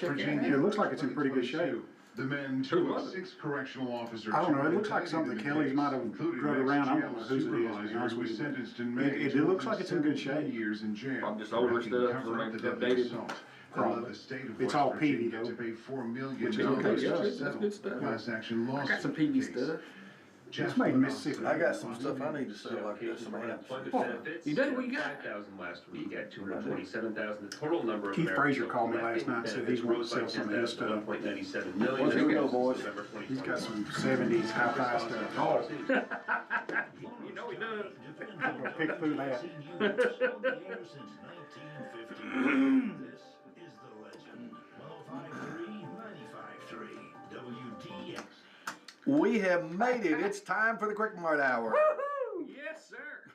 Virginia, it looks like it's in pretty good shape. The men, 2 of 6 correctional officers. I don't know. It looks like something the Kellys might have drug around. I don't know whose it is, to be honest with you. Sentenced in May. It looks like it's in good shape. Years in jail. I'm just older stuff, updated. It's all PV though. To pay $4 million. Which is okay. That's good stuff. Class action lawsuit. I got some PV stuff. It's made in Mississippi. I got some stuff I need to sell like this. You done? What you got? 5,000 last week at 227,000. The total number of Keith Frazier called me last night and said he's wanting to sell some of his stuff. 1.97 million. What's your deal, boys? He's got some 70s hi-fi stuff. Oh. You know he does. We'll pick through that. This is the legend. 105.3, 95.3 WDX. We have made it. It's time for the Quik Mart Hour. Woohoo! Yes, sir.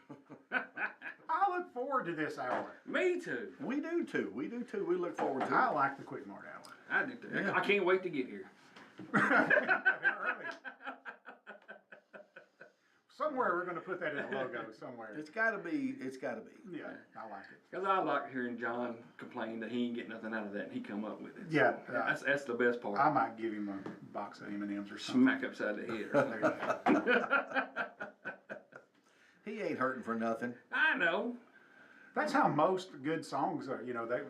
I look forward to this hour. Me too. We do too. We do too. We look forward to I it. like the Quik Mart hour. I do too. Yeah. I can't wait to get here. Early. Somewhere we're going to put that in the logo somewhere. It's gotta be. It's gotta be. Yeah, I like it. Because I like hearing John complain that he ain't getting nothing out of that and he come up with it. Yeah. That's the best part. I might give him a box of M&Ms or something. Smack upside the head or something. He ain't hurting for nothing. I know. That's how most good songs are. You know, they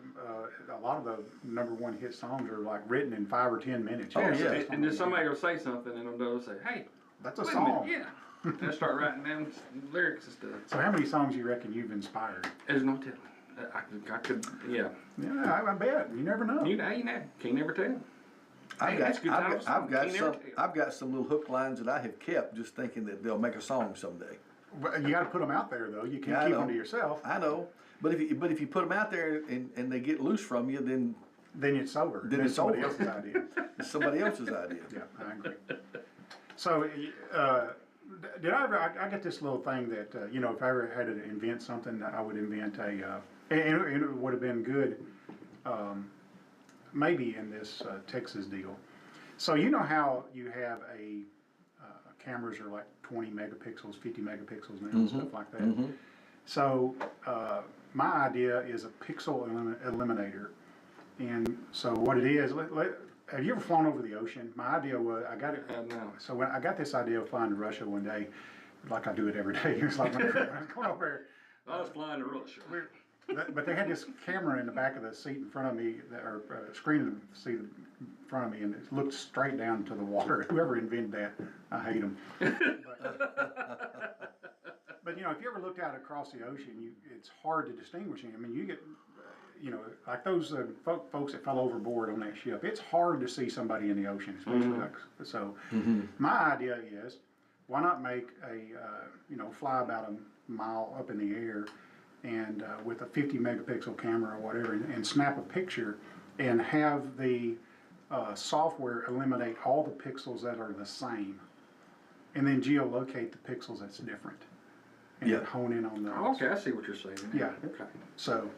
a lot of the #1 hit songs are like written in 5 or 10 minutes. Oh, yeah. And then somebody will say something and they'll say, hey, That's a wait song. a minute. Yeah. And I start writing down lyrics and stuff. So how many songs you reckon you've inspired? There's no telling. I could, yeah. Yeah, I bet. You never know. You know, can't never tell. Hey, that's good title song. I've got some little hook lines that I have kept just thinking that they'll make a song someday. But you got to put them out there, though. You can't Yeah, I keep know. them to yourself. I know, but if you put them out there and they get loose from you, then It's over. Then it's somebody over. else's idea. it's somebody else's idea. Yeah, I agree. So, did I ever? I get this little thing that you know, if I ever had to invent something, I would invent a, and it would have been good, maybe in this Texas deal. So you know how you have cameras are like 20 megapixels, 50 megapixels now, and stuff like that. Mm-hmm. So my idea is a pixel eliminator, and so what it is. Have you ever flown over the ocean? My idea was, I got it. No. So when I got this idea of flying to Russia one day, like I do it every day. It was like when I was going over I was flying to Russia. there. But they had this camera in the back of the seat in front of me, or screen in the seat in front of me, and it looked straight down to the water. Whoever invented that, I hate them. But you know, if you ever looked out across the ocean, it's hard to distinguish them. I mean, you get, you know, like those folks that fell overboard on that ship. It's hard to see somebody in the ocean, especially like so. My idea is, why not make a fly about a mile up in the air, and with a 50 megapixel camera or whatever, and snap a picture, and have the software eliminate all the pixels that are the same, and then geolocate the pixels that's different. And hone in on those. Okay, I see what you're saying. Yeah. Okay. So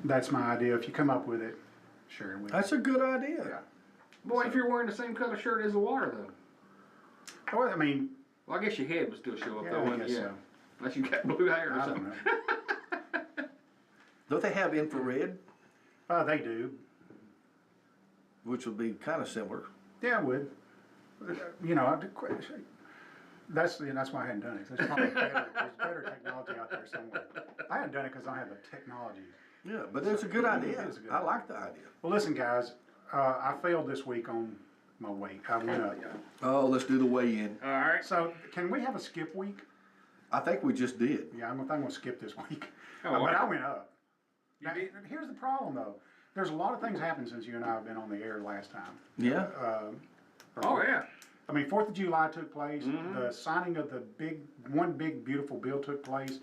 that's my idea. If you come up with it, share it with me. That's a good idea. Yeah. Boy, if you're wearing the same color shirt as the water, though. Well, I mean, Well, I guess your head would still show up, yeah, though, I wouldn't it? guess Yeah. so. Unless you got blue hair or I don't something. know. Don't they have infrared, They do. which would be kind of similar? Yeah, I would. You know, that's why I hadn't done it. There's probably there's better technology out there somewhere. I hadn't done it because I don't have the technology. Yeah, but it's a good idea. It is a good I like the idea. Well, listen, guys. I failed this week on my weight. I went up. Oh, let's do the weigh-in. All right. So, can we have a skip week? I think we just did. Yeah, I'm going to skip this week. Oh, But wow. I went up. Now, here's the problem, though. There's a lot of things happened since you and I have been on the air last time. Yeah. Oh, yeah. I mean, 4th of July took place. The signing of the one big beautiful bill took place.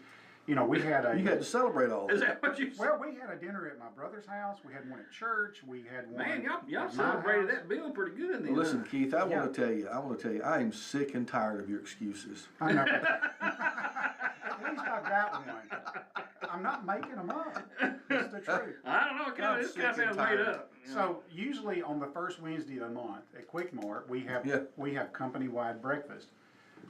You know, we had a. You had to celebrate all Is that. that what you said? Well, we had a dinner at my brother's house. We had one at church. We had one. Man, y'all at my celebrated house. that bill pretty good in the Listen, Keith, I Yeah. want to tell you, I am sick and tired of your excuses. I know. At least I got one. I'm not making them up. It's the truth. I don't know. This kind of sounds made up. So usually on the first Wednesday of the month at Quik Mart, we have company-wide breakfast,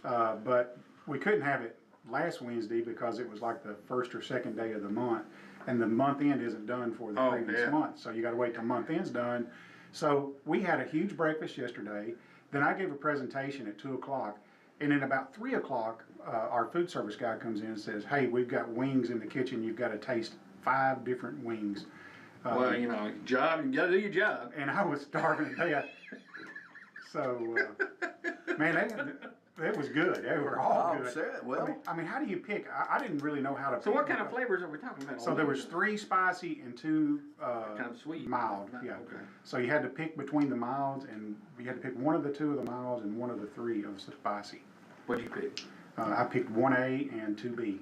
but we couldn't have it last Wednesday because it was like the first or second day of the month, and the month end isn't done for the previous month. So you got to wait till month end's done So we had a huge breakfast yesterday. Then I gave a presentation at 2 o'clock. And then about 3 o'clock, our food service guy comes in and says, "Hey, we've got wings in the kitchen. You've got to taste 5 different wings." Well, you know, job, you gotta do your job. And I was starving to death. So, man, it was good. They were all Oh, good. Sarah, well- I mean, how do you pick? I didn't really know how to pick. So what kind of flavors are we talking about? So there was 3 spicy and 2 Kind of sweet. mild. Yeah. Okay. So you had to pick between the milds, and you had to pick one of the 2 of the milds and one of the 3 of the spicy. What'd you pick? I picked 1A and 2B.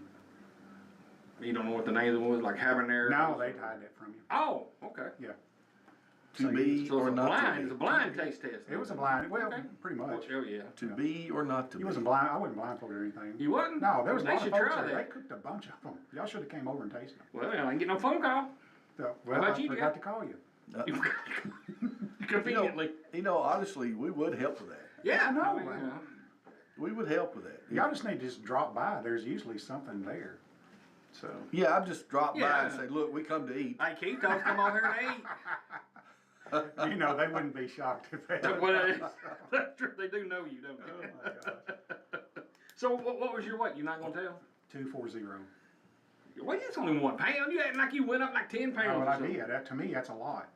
You don't know what the name of them was, like habanero? No, they'd hide that from you. Oh, okay. Yeah. To be So or it's a not blind, to it's a be. blind taste test. It was a blind. Well, Okay. pretty much. Oh, yeah. To be or not to He be. wasn't blind. I wasn't blindfolded or anything. You wasn't? No, there was a They lot of should folks try there. They that. cooked a bunch of them. Y'all should have came over and tasted them. Well, I didn't get no phone call. So, well, about I you, forgot Jeff? to call you. Conveniently. Honestly, we would help with that. Yeah, I know, mean, man. you know. We would help with that. Y'all just need to just drop by. There's usually something there. So. Yeah, I've just dropped by and Yeah. say, look, we come to eat. Hey, Keith, told us come on here and eat. You know, they wouldn't be shocked if they. Well, that's true. They do know you, don't Oh they? my gosh. So what was your weight? You're not gonna tell? 240. Well, it's only 1 pound. You acting like you went up like 10 pounds. Oh, or well, I something. did. That to me, that's a lot.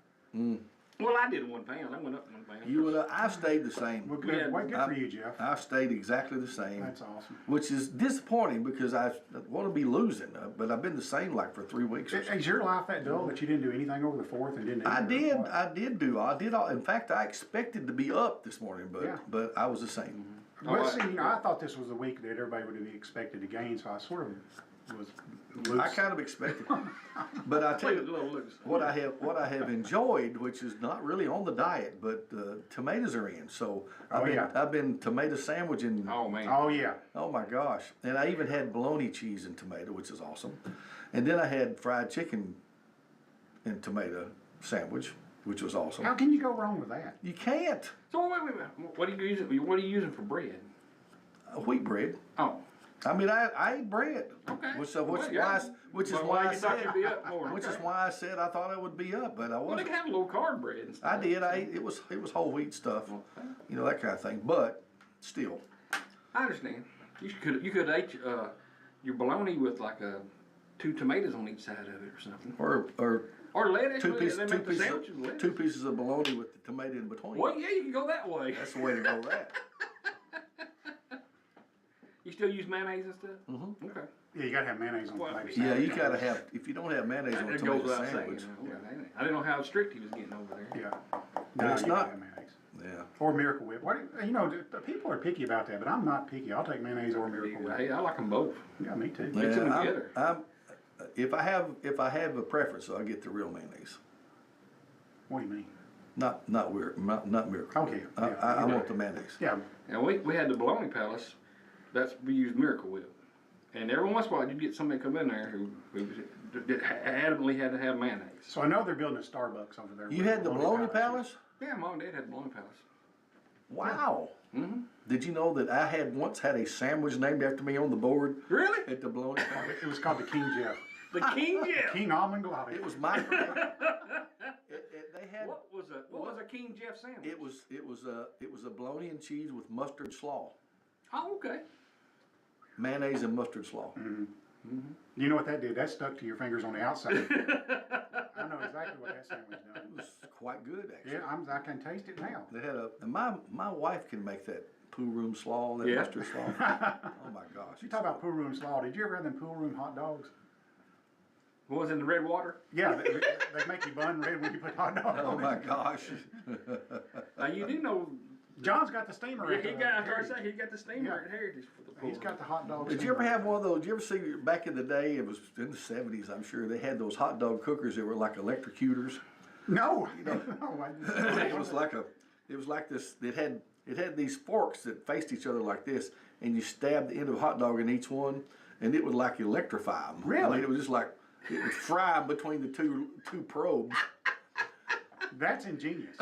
Well, I did 1 pound. I went up 1 pound. You would. I stayed the same. Well, good. Yeah, Well, good for you, Jeff. I stayed exactly the same. That's awesome. Which is disappointing because I want to be losing, but I've been the same like for 3 weeks or so. Is your life that dull that you didn't do anything over the 4th and didn't? eat or what? I did all. In fact, I expected to be up this morning, Yeah. but I was the same. Well, Oh, see, you know, I thought this was the week that everybody would be expected to gain, so I sort of was loose. I kind of expected, but I tell Play it a you little loose. what I have enjoyed, which is not really on the diet, but tomatoes are in. So I've been tomato sandwiching. Oh man. Oh yeah. Oh my gosh! And I even had bologna cheese and tomato, which is awesome. And then I had fried chicken and tomato sandwich, which was awesome. How can you go wrong with that? You can't. So wait. What are you using? What are you using for bread? Wheat bread. Oh. I mean, I ate bread. Okay. Which is Well, why I you thought said. you'd be up more. Which Okay. is why I said I thought I would be up, but I Well, they wasn't. can have low carb bread and stuff. I did. I ate. It was whole wheat stuff. Okay. You know, that kind of thing. But still, I understand. You could ate your bologna with like 2 tomatoes on each side of it or something. or Lettuce. two They pieces make the sandwiches with lettuce. 2 pieces of bologna with the tomato in between. Well, yeah, you can go that way. That's the way to go. That. You still use mayonnaise and stuff? Mhm. Okay. Yeah, you gotta have mayonnaise on Well, the tomato Yeah, sandwich. you gotta have. If you don't have mayonnaise on a It tomato goes without saying. sandwich, You know. I didn't know how strict he was getting over there. Yeah. But No, it's you not- gotta have mayonnaise. yeah. Or Miracle Whip. What? You know, the people are picky about that, but I'm not picky. I'll take mayonnaise or Miracle Whip. Hey, I like them both. Yeah, me too. Mix them Yeah, together. if I have a preference, I'll get the real mayonnaise. What do you mean? Not Miracle. Okay, I yeah. want the mayonnaise. Yeah. And we had the bologna palace. We used Miracle Whip. And every once in a while, you'd get somebody come in there who adamantly had to have mayonnaise. So I know they're building a Starbucks over there. You with had the bologna palace? Yeah, Mom and Dad had bologna palace. Wow. Mm-hmm. Did you know that I once had a sandwich named after me on the board Really? at the bologna palace? It was called the King Jeff. The King Jeff. King Almond Globby. It was my. They had. What was a King Jeff sandwich? It was a bologna and cheese with mustard slaw, Oh, okay. mayonnaise and mustard slaw. You know what that did? That stuck to your fingers on the outside. I know exactly what that sandwich It done. was quite good actually. Yeah, I can taste it now. They had and my wife can make that pool room slaw, that Yeah. mustard slaw. Oh my gosh! You talk about pool room slaw. Did you ever have them pool room hot dogs? What was in the red water? Yeah, they make you bun red when you put hot dogs Oh on my it. gosh! You do know. John's got the steamer. He at the got. I heard Heritage. say he got the steamer Yeah. at Heritage for the pool. He's got the hot dogs. Did you ever have one of those? Did you ever see back in the day? It was in the '70s, I'm sure. They had those hot dog cookers that were like electrocutors. No, no, I just, It was like this. It had these forks that faced each other like this, and you stabbed the end of a hot dog in each one, and it would like electrify them. I Really? mean, it was just like it would fry between the two probes. That's ingenious,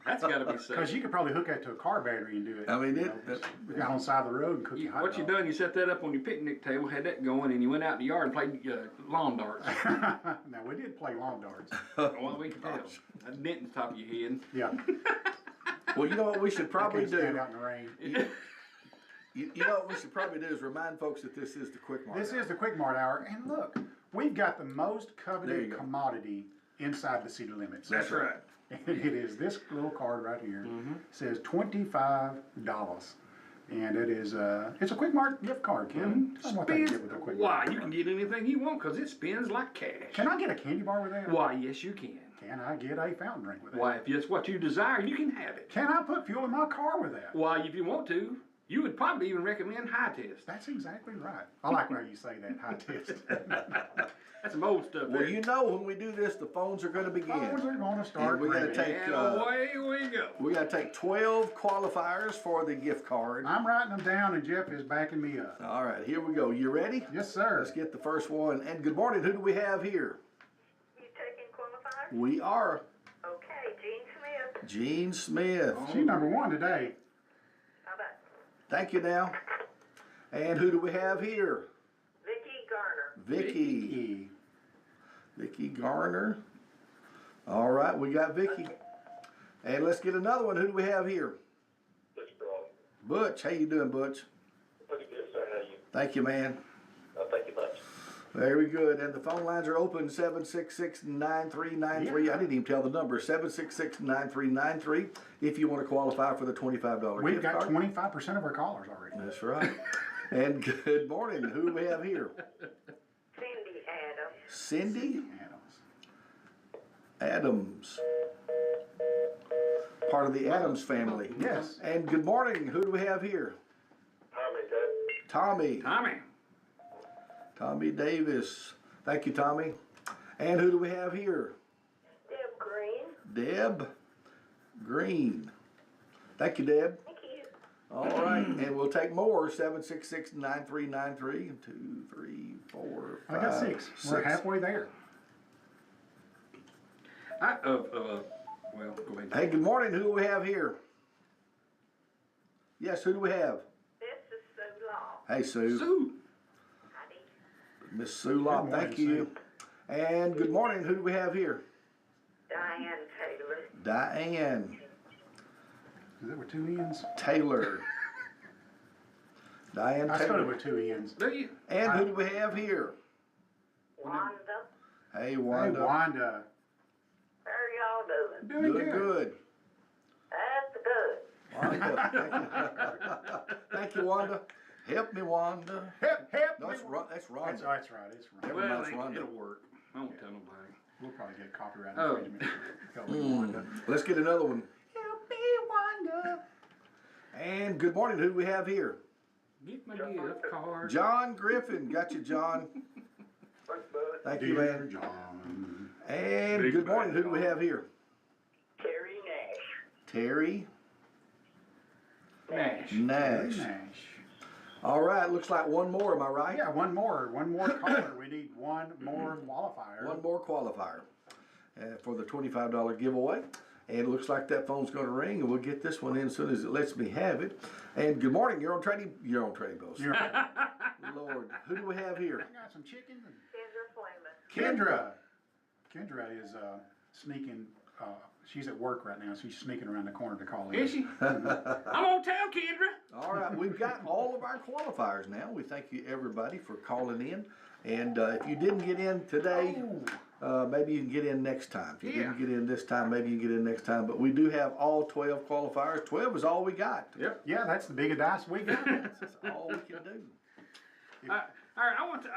That's gotta be because safe. you could probably hook that to a car battery and do it. I mean, you it- know, just out on the side of the road and cook your hot What you dog. done, you set that up on your picnic table, had that going, and you went out in the yard and played lawn darts. Now, we did play lawn darts. Well, we can tell. A dent in the top of your head. Yeah. Well, you know what we should probably Can't stand do? out in the rain. You know what we should probably do is remind folks that this is the Quik Mart. This Hour. is the Quik Mart Hour, and look, we've got the most There you coveted go. commodity inside the city limits. That's right. And it is this little card right here. Mm-hmm. It says $25, and it is it's a Quik Mart gift card, Kevin. Tell 'em what they Spins, get with a Quik why, Mart. you can get anything you want, cause it spins like cash. Can I get a candy bar with that? Why, yes you can. Can I get a fountain drink with that? Why, if it's what you desire, you can have it. Can I put fuel in my car with that? Why, if you want to, you would probably even recommend High Test. That's exactly right. I like how you say that, high test. That's some old stuff Well, there. you know when we do this, the phones are going to begin. Phones are gonna start And we gotta ringing. take, And away we go. We got to take 12 qualifiers for the gift card. I'm writing them down, and Jeff is backing me up. All right, here we go. You ready? Yes, sir. Let's get the first one. And good morning. Who do we have here? You taking qualifiers? We are Okay, Gene Smith. Gene Smith. She's number one today. How about Thank you now. And who do we have here? Vicky Garner? Vicky. E. Vicky Garner. All right, we got Vicky. And let's get another one. Who do we have here? Butch. How you doing, Butch? Pretty good, sir. How you? Thank you, man. Thank you much. Very good. And the phone lines are open, 766-9393. I didn't even tell the number, 766-9393, if you want to qualify for the $25 We've gift got card. 25% of our callers already. That's right. And good morning. Who do we have here? Cindy Adams. Cindy Adams. Adams. Part of the Adams family. Yes. And good morning. Who do we have here? Tommy. Tommy. Tommy Davis. Thank you, Tommy. And who do we have here? Deb Green. Deb Green. Thank you, Deb. Thank you. All right, and we'll take more. 766-9393. 2, 3, 4, 5. I got 6. We're halfway there. Well, go ahead. Hey, good morning. Who do we have here? Yes, who do we have? This is Sue Law. Hey, Sue. Sue. Howdy. Miss Sue Lop, Good morning, thank you. And good morning. Who do we have here? Diane Taylor. Diane Is that with 2 N's? Taylor. Diane I started Taylor. with 2 N's. Do you? And who do we have here? Wanda. Hey, Hey, Wanda. Wanda. How are y'all doing? Doing Good, good. That's good. Wanda, thank you, Wanda. Help me, Wanda. Help No, me. that's Rhonda. That's That's Rhonda. right, it's right. Well, That's Rhonda. it'll work. I won't tell nobody. We'll probably get copyright Oh. infringement. Help me, Wanda. Let's get another one. Help me, Wanda. And good morning. Who do we have here? Get my gift card. John Griffin. Got you, John. Thank you, Dear man. John. And Big good morning. bad Who do we have here? Terry Nash. Terry Nash. Nash. Nash. All right. Looks like one more. Am I right? Yeah, one more caller. We need one more qualifier. One more qualifier for the $25 giveaway. And it looks like that phone's going to ring, and we'll get this one in as soon as it lets me have it. And good morning. You're on trading post. You're- Lord, who do we have here? I got some chicken. Kendra Fleming. Kendra. Kendra is sneaking. She's at work right now. So she's sneaking around the corner to call in. Is she? I'm on town, Kendra. All right, we've got all of our qualifiers now. We thank you everybody for calling in. And if you didn't get in today, maybe you can get in next time. If you didn't get in this time, maybe you can get in next time. But we do have all 12 qualifiers. 12 is all we got. Yep. Yeah, that's the biggest dice we got. That's all we can do. All right, I want to.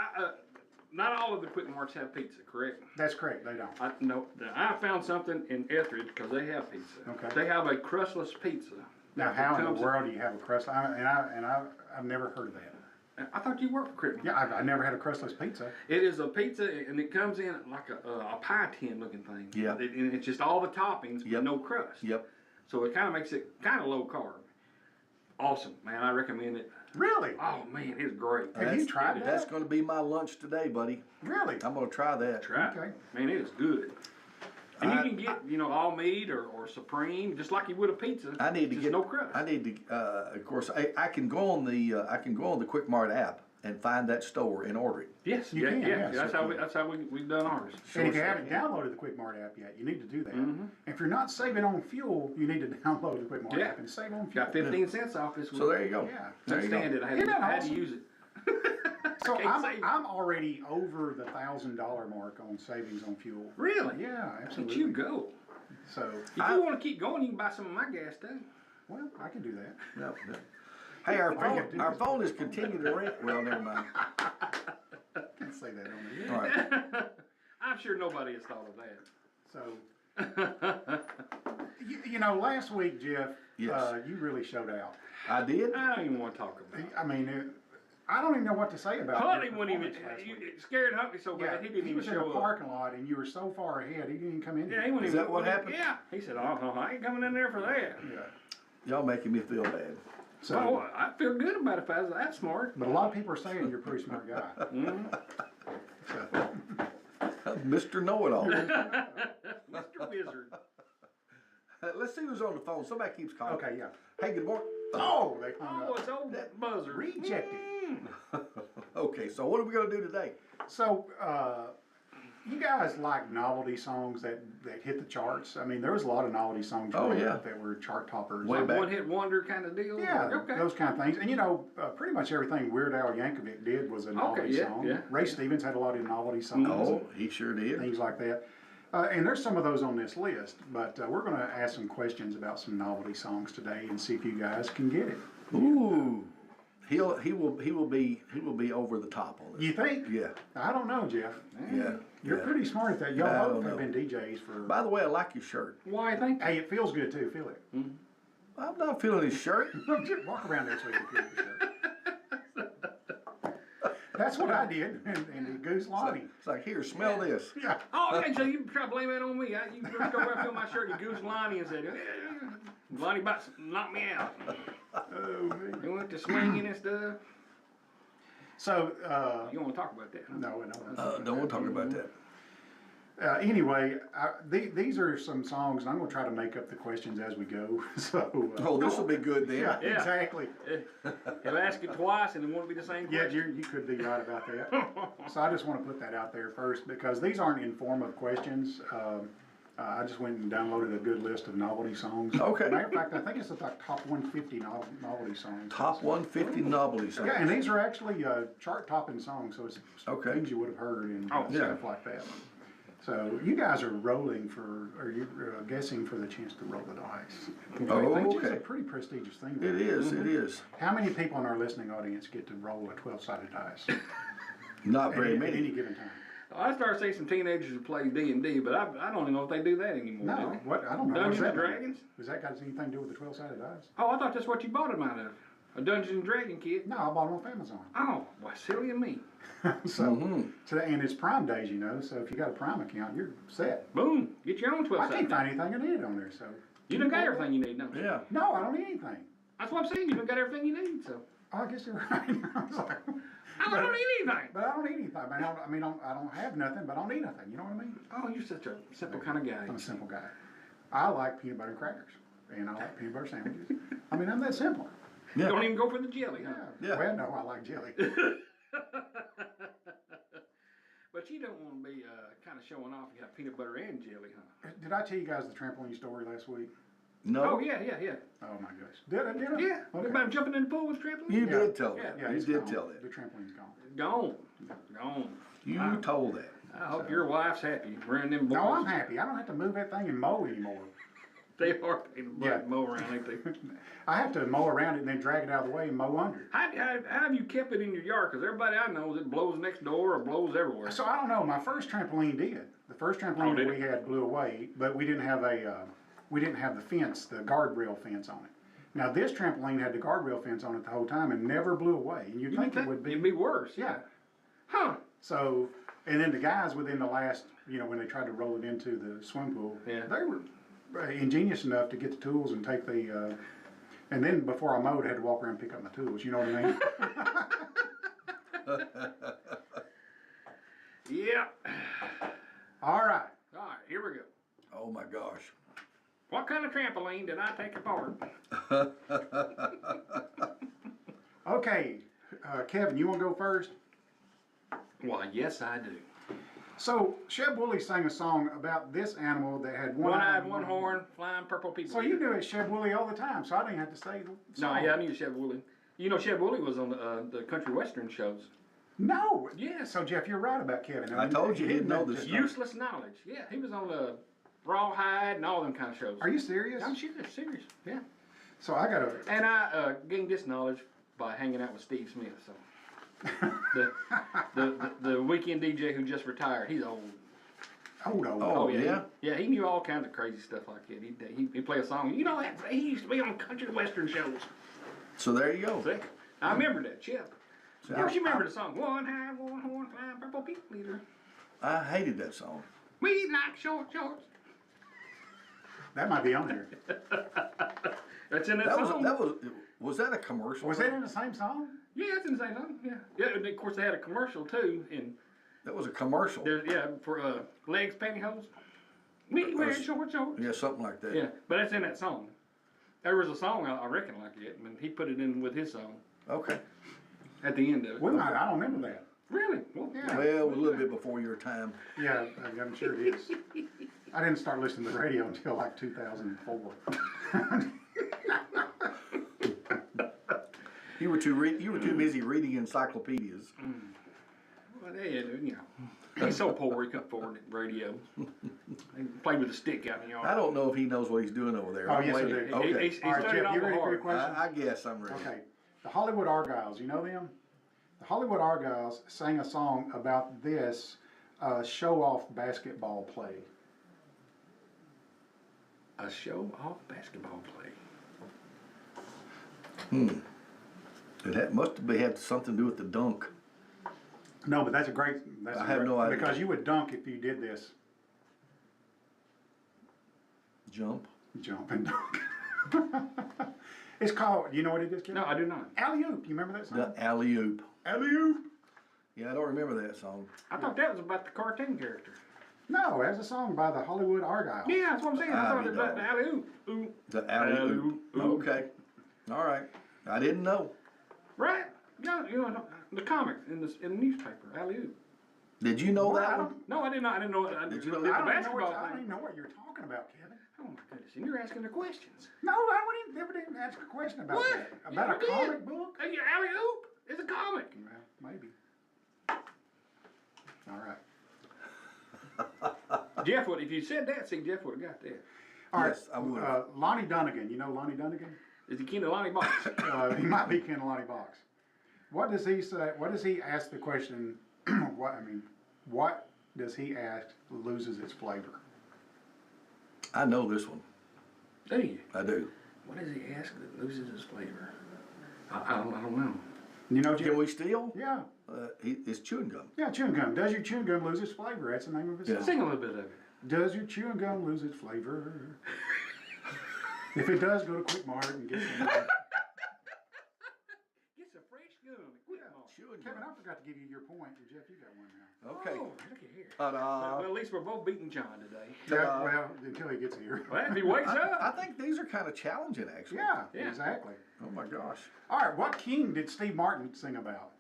Not all of the Quik Marts have pizza, correct? That's correct. They don't. No, I found something in Etheridge because they have pizza. Okay. They have a crustless pizza. Now, It how in the comes- world do you have a crust? I've never heard of that. I thought you worked for Quik Mart. Yeah, I've never had a crustless pizza. It is a pizza, and it comes in like a pie tin looking thing. Yeah. And it's just all the toppings, Yep. but no crust. Yep. So it kind of makes it kind of low carb. Awesome, man. I recommend it. Really? Oh man, it's great. Have you tried that? That's going to be my lunch today, buddy. Really? I'm going to try that. Try it. Okay. Man, it is good. And you can get, all meat or supreme, just like you would a pizza. I need to just get. no crust. I need to. Of course, I can go on the. I can go on the Quik Mart app and find that store and order it. Yes, You yeah, can, yeah. yes, That's you how can. that's how we've done ours. And if you Sure, haven't yeah. downloaded the Quik Mart app yet, you need to do that. Mhm. If you're not saving on fuel, you need to download the Quik Mart Yeah. app and save on fuel. Got 15 cents off this week. So there you go. Yeah. There you go. Understand it. I had, Isn't that I had awesome? to use it. So Can't save it. I'm already over the $1,000 mark on savings on fuel. Really? Yeah, Look at absolutely. you go. So, If you want to keep going, you can buy some of my gas too. well, I can do that. No, no. Hey, our All you gotta do our is- phone is continuing to ring. Well, never mind. Can't say that on the All air. right. I'm sure nobody has thought of So, that. last week, Jeff, Yes. you really showed out. I did. I don't even want to talk about it. I mean, I don't even know what to say about Huntley your wouldn't even, performance last week. it scared Huntley so Yeah, bad, he didn't even was in the show up. parking lot, and you were so far ahead, he didn't even come in. Yeah, he wouldn't Is even. that what happened? Yeah. He said, oh, I ain't coming in there for that. Yeah. Y'all making me feel bad. So, Oh, I feel good about it if I was that smart. but a lot of people are saying you're a pretty smart guy. Mhm. So, Mr. Know-it-all. Mr. Wizard. Let's see who's on the phone. Somebody keeps calling. okay, yeah. Hey, good morning. Oh, they hung Oh, up. it's old buzzer. Rejected. Okay, so what are we gonna do today? So, you guys like novelty songs that hit the charts? I mean, there was a lot of novelty songs Oh, growing yeah. up that were chart toppers. Way back. One hit wonder kind of deal? Yeah, Okay. those kind of things. And pretty much everything Weird Al Yankovic did was a novelty yeah, song. yeah. Ray Stevens had a lot of novelty songs. Oh, he sure did. Things like that. And there's some of those on this list, but we're going to ask some questions about some novelty songs today and see if you guys can get it. Ooh, he will be over the top on this. You think? Yeah, I don't know, Jeff. yeah. You're yeah. pretty smart at that. I Y'all don't both have know. been DJs for. By the way, I like your shirt. Why, thank you. Hey, it feels good too. Feel it. I'm not feeling his shirt. Just walk around there so you can feel the shirt. That's what I did, and Goose Lonnie. It's like, here, smell this. Yeah. Oh, okay, so you try to blame that on me. You just go around and feel my shirt, you goose Lonnie and said, Lonnie about to knock me out. Oh, man. He went to swinging and stuff. So, You don't want to talk about that, huh? no. Don't want to talk about that. Anyway, these are some songs, and I'm going to try to make up the questions as we go. So. Oh, this will be good then. Yeah, Yeah. exactly. He'll ask it twice and it won't be the same Yeah, question. you could be right about that. So I just want to put that out there first because these aren't informative questions. I just went and downloaded a good list of novelty songs. Okay. Matter of fact, I think it's the top 150 novelty songs. Top 150 novelty songs. Yeah, and these are actually chart-topping songs, so it's Okay. things you would have heard and Oh, yeah. stuff like that. So you guys are rolling for, or you're guessing for the chance to roll the dice. Oh, Which is a okay. pretty prestigious thing. It is, it is. How many people in our listening audience get to roll a 12-sided dice Not very at any many. given time? I started seeing some teenagers who play D&D, but I don't even know if they do that anymore. No, do they? what, I don't know. Dungeons What's and that mean? Dragons? Does that got anything to do with the 12-sided dice? Oh, I thought that's what you bought them out of. A Dungeons and Dragon kit. No, I bought them off Amazon. Oh, why silly of me. So, and it's Prime days, so if you got a Prime account, you're set. Boom, get your own 12 I can't find anything I needed on there, so. You done got everything you need, don't you? Yeah. No, I don't need anything. That's what I'm saying, you done got everything you need, so. Oh, I guess you're right. I was like, I don't need anything. but I don't need anything. I don't have nothing, but I don't need nothing. You know what I mean? Oh, you're such a simple kind of guy. I'm a simple guy. I like peanut butter and crackers, and I like peanut butter sandwiches. I mean, I'm that simple. You Yeah. don't even go for the jelly, huh? Yeah. Well, no, I like jelly. But you don't want to be kind of showing off you got peanut butter and jelly, huh? Did I tell you guys the trampoline story last week? No. Oh, yeah. Oh my gosh. Did I? Yeah. Okay. About jumping in the pool with trampoline? You Yeah. did tell Yeah, that. Yeah, You it's did gone. tell that. The trampoline's gone. Gone. You told that. I hope your wife's happy running them boys. No, I'm happy. I don't have to move that thing and mow anymore. They are painted black Yeah. mow around, ain't they? I have to mow around it and then drag it out of the way and mow under it. How have you kept it in your yard? Because everybody I know, it blows next door or blows everywhere. So I don't know. My first trampoline did. The first trampoline Oh, that did we it? had blew away, but we didn't have the fence, the guardrail fence on it. Now this trampoline had the guardrail fence on it the whole time and never blew away. And you'd think it would be. It'd be worse. Yeah. Huh. So, and then the guys within the last, when they tried to roll it into the swimming pool, Yeah. they were ingenious enough to get the tools and take the, and then before I mowed, I had to walk around and pick up my tools, you know what I mean? Yeah. All right. All right, here we go. my gosh. What kind of trampoline did I take apart? Okay, Kevin, you wanna go first? Why, yes, I do. So, Sheb Woolley sang a song about this animal that had one eye One-eyed, and one horn, flying purple people. So you knew it Sheb Woolley all the time, so I didn't have to say the No, song. yeah, I knew Sheb Woolley. You know, Sheb Woolley was on the country western shows. No. Yes. So Jeff, you're right about Kevin. I told you he didn't know this just- stuff. Useless knowledge. Yeah, he was on the Rawhide and all them kind of shows. Are you serious? I'm serious. Yeah. So I gotta. And I gained this knowledge by hanging out with Steve Smith. So the weekend DJ who just retired, he's old. Hold on. Oh, yeah? He knew all kinds of crazy stuff like that. He'd play a song. You know that he used to be on country western shows. So there you go. See? I remember that, Chip. See, Of course, you remember the song. One high, one horn, flying purple people eater. I hated that song. We like short shorts. That might be on here. That's in that, That song. was that a commercial? Was that in the same song? Yeah, it's in the same song. Yeah. Yeah, and of course they had a commercial too. And That was a commercial. there's, for legs, pantyhose. We wear short shorts. Yeah, something like that. Yeah, but that's in that song. There was a song I reckon like it, and he put it in with his song Okay. at the end of it. We might. I don't remember that. Really? Well, Yeah. Well, it was a little bit before your time. Yeah, I'm sure it is. I didn't start listening to the radio until like 2004. You were too busy reading encyclopedias. Well, you know, he's so poor he couldn't afford the radio. He played with a stick out in the yard. I don't know if he knows what he's doing over there. Oh, I'm yes, I waiting. do. Okay. He All right, studied Jeff, you awful ready for your hard. question? I guess I'm ready. Okay. The Hollywood Argyles, you know them? The Hollywood Argyles sang a song about this show-off basketball play. A show-off basketball play. It must have had something to do with the dunk. No, but that's a I have no idea. Because you would dunk if you did this. Jump. Jump and dunk. It's called, you know what it is, Kevin? No, I do not. Alley-oop, you remember that song? The alley-oop. Alley-oop. Yeah, I don't remember that song. I thought that was about the cartoon character. No, that's a song by the Hollywood Argyles. Yeah, that's what I'm saying. I thought it was about know. the alley-oop. Ooh. The alley-oop. Alley-oop. Okay. All right. I didn't know. Right? Yeah, you know, the comic in the newspaper, alley-oop. Did you know Well, that I one? don't- No, I did not. I didn't know. Did you know the that? I don't basketball I don't thing. even know what you're talking about, Kevin. Oh my goodness! And you're asking the questions. No, I wouldn't never didn't ask a question about What? that. About You a did. comic book? Hey, alley-oop is a comic. Well, maybe. All right. Jeff would, if you said that, see, Jeff would have got that. All right. Yes, I would. Lonnie Donegan. You know Lonnie Donegan? Is he kin to Lonnie Box? He might be kin to Lonnie Box. What does he say? What does he ask the question? What does he ask loses its flavor? I know this one. Do you? I do. What does he ask that loses his flavor? I don't know. You know, Jim? Can we steal? Yeah. It's chewing gum. Yeah, chewing gum. Does your chewing gum lose its flavor? That's the name of his Yeah. song. Sing a little bit of it. Does your chewing gum lose its flavor? If it does, go to Quik Mart and get some. Get some fresh gum. Quik Mart. Chewing Kevin, gum. I forgot to give you your point, and Jeff, you got one now. Okay. Oh, look at here. Ta-da. Well, at least we're both beating John today. Yeah, well, until he gets here. Well, if he wakes I up. think these are kind of challenging, actually. Yeah, Yeah. exactly. Oh my gosh. All right, what king did Steve Martin sing about?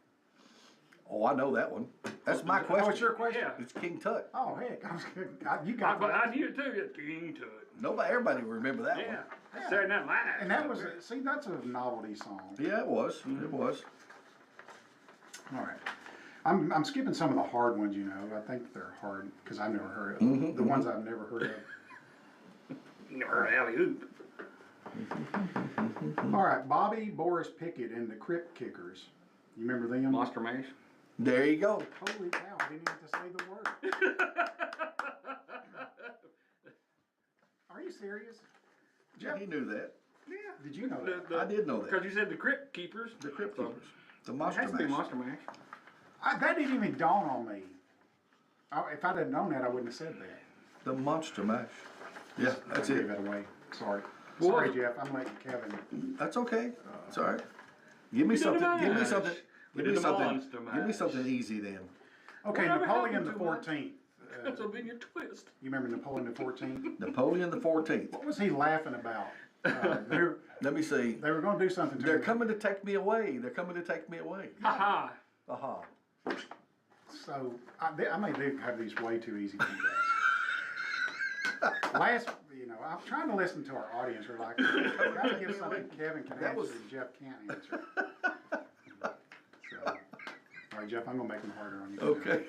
Oh, I know that one. That's my Oh, question. it's your question? Yeah. It's King Tut. Oh, heck, I was good. You But got that. I knew it too. It's King Tut. Everybody will remember that Yeah. one. That's Saturday Night Live. And that was, see, that's a novelty song. Yeah, it was. It was. All right. I'm skipping some of the hard ones, you know. I think they're hard because I've never heard of them. The ones I've never heard of. You never heard of alley-oop. All right, Bobby Boris Pickett and the Crypt Kickers. You remember them? Monster Mash. There you go. Holy cow, I didn't even have to say the word. Are you serious? Yeah, he knew that. Yeah. Did you know that? I did know that. Because you said the Crypt Keepers. The Crypt So, Keepers. The It Monster has to be Mash. Monster Mash. That didn't even dawn on me. If I'd have known that, I wouldn't have said that. The Monster Mash. Yeah, that's I gave it. that away. Sorry. Well, Sorry, Jeff. I'm letting Kevin. That's okay. It's all right. Give me You did something. the Give me mash. something. We Give did me the something. Monster Give me Mash. something easy then. Okay, Whatever Napoleon happened the to 14th. That's a big twist. you remember Napoleon the 14th? Napoleon the 14th. What was he laughing about? Let me see. They were gonna do something to They're him. coming to take me away. They're coming to take me away. Ha ha. Aha. So, I may do have these way too easy for you guys. Last, I'm trying to listen to our audience. We're like, I've got to give something Kevin can That answer was- and Jeff can't answer. So, all right, Jeff, I'm gonna make them harder on you. Okay.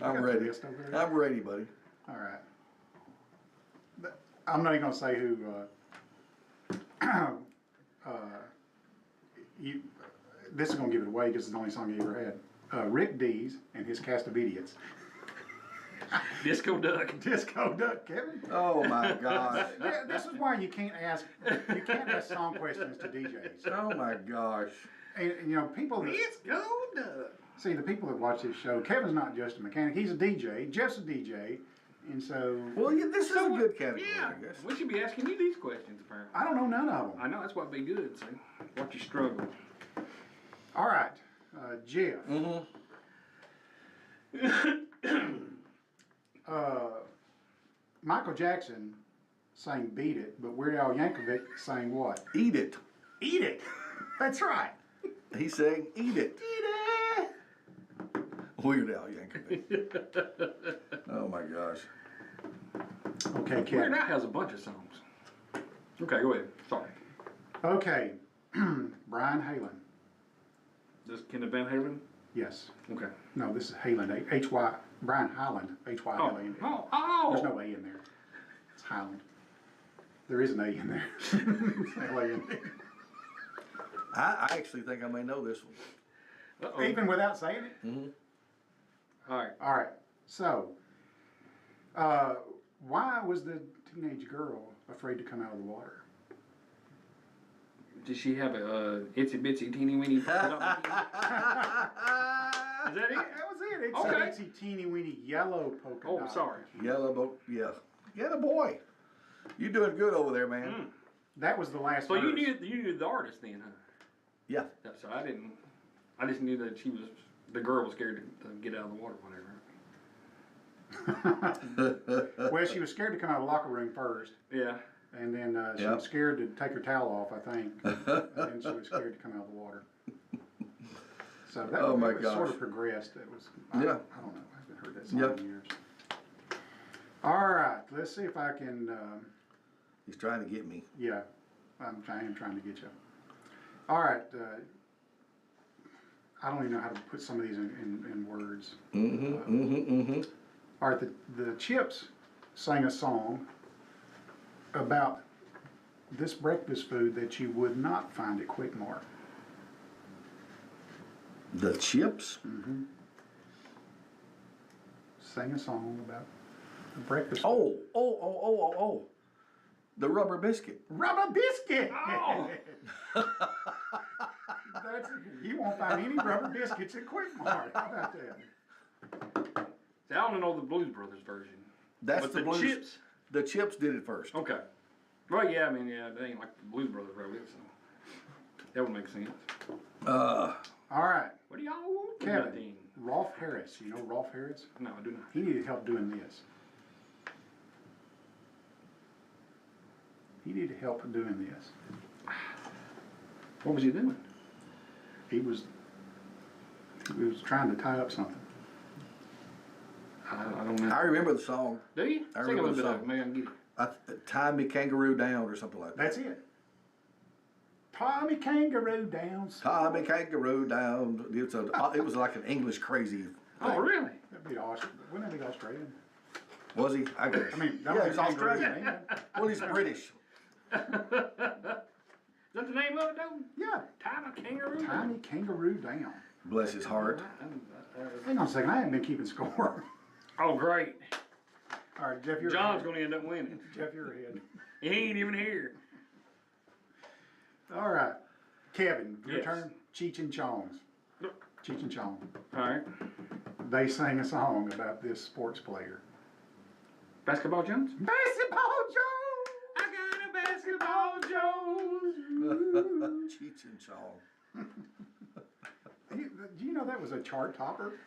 You I'm got the ready. list over there? I'm ready, buddy. All right. I'm not even gonna say who, this is gonna give it away because it's the only song he ever had. Rick Dees and his cast of idiots. Disco Duck. Disco Duck, Kevin. Oh my gosh. Yeah, this is why you can't ask song questions to DJs. Oh my gosh. And people that, Disco Duck. see, the people that watch this show, Kevin's not just a mechanic, he's a DJ, Jeff's a DJ, and so, Well, yeah, this is a good category, Yeah, I guess. we should be asking you these questions apparently. I don't know none of them. I know that's what'd be good. See, watch you struggle. All right, Jeff. Mm-hmm. Michael Jackson sang Beat It, but Weird Al Yankovic sang what? Eat it. Eat It. That's right. He's saying eat it. Eat It. Weird Al Yankovic. Oh my gosh. Okay, Weird Kevin. Al has a bunch of songs. Okay, go ahead. Sorry. Okay, Brian Halen. This Ken Van Halen. Yes. Okay. No, this is Halen. H-Y. Brian Hyland. H-Y-L-A-N. Oh. There's no A in there. It's Highland. There is an A in there. There's no A in there. I actually think I may know this one. Uh-oh. Even without saying it? Mm-hmm. All right. All right. So, why was the teenage girl afraid to come out of the water? Did she have a itsy bitsy teeny weeny? Is that it? That was it. It's Okay. a itsy teeny weeny yellow polka Oh, dot. sorry. Yellow boat, yeah. Get a boy. You doing good over there, man. That was the last So you verse. knew the artist then, huh? Yeah. So I didn't. I just knew that the girl was scared to get out of the water, whatever. Well, she was scared to come out of the locker room first. Yeah. And then she Yep. was scared to take her towel off, I think. And then she was scared to come out of the water. So that Oh, my it was sort gosh. of progressed. It was, Yeah. I don't know. I haven't heard that song Yep. in years. All right, let's see if I can, He's trying to get me. yeah, I am trying to get you. All right, I don't even know how to put some of these in words. All right, the Chips sang a song about this breakfast food that you would not find at Quik Mart. The Chips? Sang a song about the breakfast food. Oh. The rubber biscuit. Rubber biscuit! Oh. You won't find any rubber biscuits at Quik Mart. How about that? See, I only know the Blues Brothers version. That's But the the blues. Chips. The Chips did it first. Okay. Well, yeah, I mean, yeah, they ain't like the Blues Brothers wrote it, so that would make sense. All right, What do y'all want? Kevin. Rolf Harris. You know Rolf Harris? No, I do not. He needed help doing this. He needed help doing this. What was he doing? He was trying to tie up something. I don't know. I remember the song. Do you? I Sing a remember little the bit of song. it. Maybe I can get it. Tie me kangaroo down or something like that. That's it. Tommy Kangaroo down. Tie me kangaroo down. It was like an English crazy. Oh, really? That'd be Australian. Wouldn't that be Australian? Was he? I guess. I mean, yeah, he's kangaroo, Australian. ain't it? Well, he's British. Is that the name of it, though? Yeah. Time a kangaroo? Tommy Kangaroo down. Bless his heart. Hang on a second. I haven't been keeping score. Oh, great. All right, Jeff, you're John's ahead. gonna end up winning. Jeff, you're ahead. He ain't even here. All right, Kevin, your Yes. turn. Cheech and Chong's. Cheech and Chong. All right. They sang a song about this sports player. Basketball Jones? Basketball Jones. I got a basketball Jones. Cheech and Chong. Do you know that was a chart topper?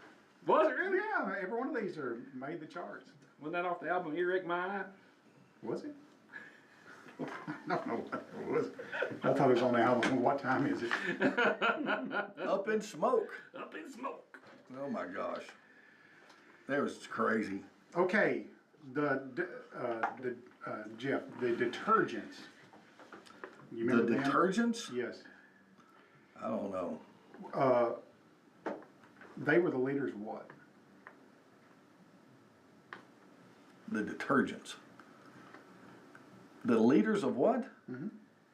Was it really? Yeah, every one of these are made the charts. Wasn't that off the album Earache My Eye? Was it? I don't know what it was. I thought it was on the album. What time is it? Up in Smoke. Up in Smoke. Oh my gosh. That was crazy. Okay, Jeff, the detergents. You The remember them? detergents? Yes. I don't know. They were the leaders of what? The detergents. The leaders of what?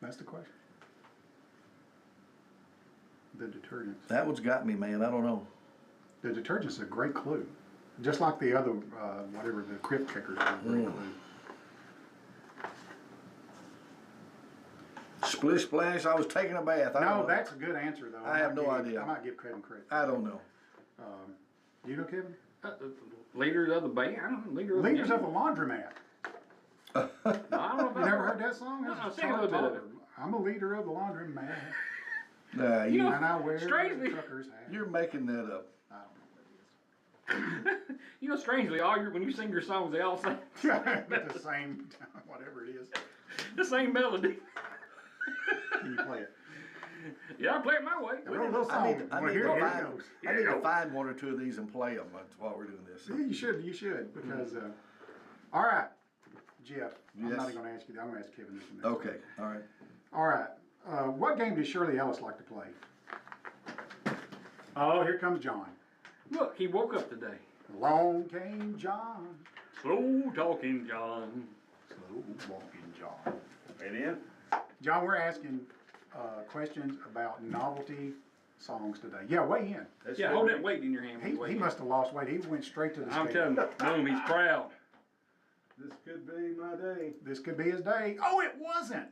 That's the question. The detergents. That one's got me, man. I don't know. The detergents is a great clue. Just like the other, whatever, the crypt kickers are a great clue. Splish splash, I was taking a bath. I don't No, know. that's a good answer, though. I have might no give- idea. I might give Kevin credit. I don't know. You know, Kevin? Leader of the band? I don't know. Leader of the Leaders band. of the Laundromat. No, I don't know if You I've never heard that song? No, That's sing a Charlie little bit of Parker. I'm a leader of the Laundromat. Nah, You know, And I wear strangely- a trucker's hat. you're making that up. I don't know what it is. You know, strangely, when you sing your songs, they all sing But the same, whatever it is. the same melody. Can you play it? Yeah, I play it my way. Little I song. need, I Well, need, here to, it find, goes. I need to find one or two of these and play them while we're doing this. Yeah, you should, because, all right, Jeff, I'm Yes. not even gonna ask you that, I'm gonna ask Kevin this one next. Okay, all right. All right, what game does Shirley Ellis like to play? Oh, here comes John. Look, he woke up today. Along came John, Slow talking John. slow walking John. Right in? John, we're asking, questions about novelty songs today. Yeah, weigh in. Yeah, hold that weight in your hand. He must have lost weight, he went straight to the I'm scale. telling you, boom, he's proud. This could be my day. This could be his day. Oh, it wasn't.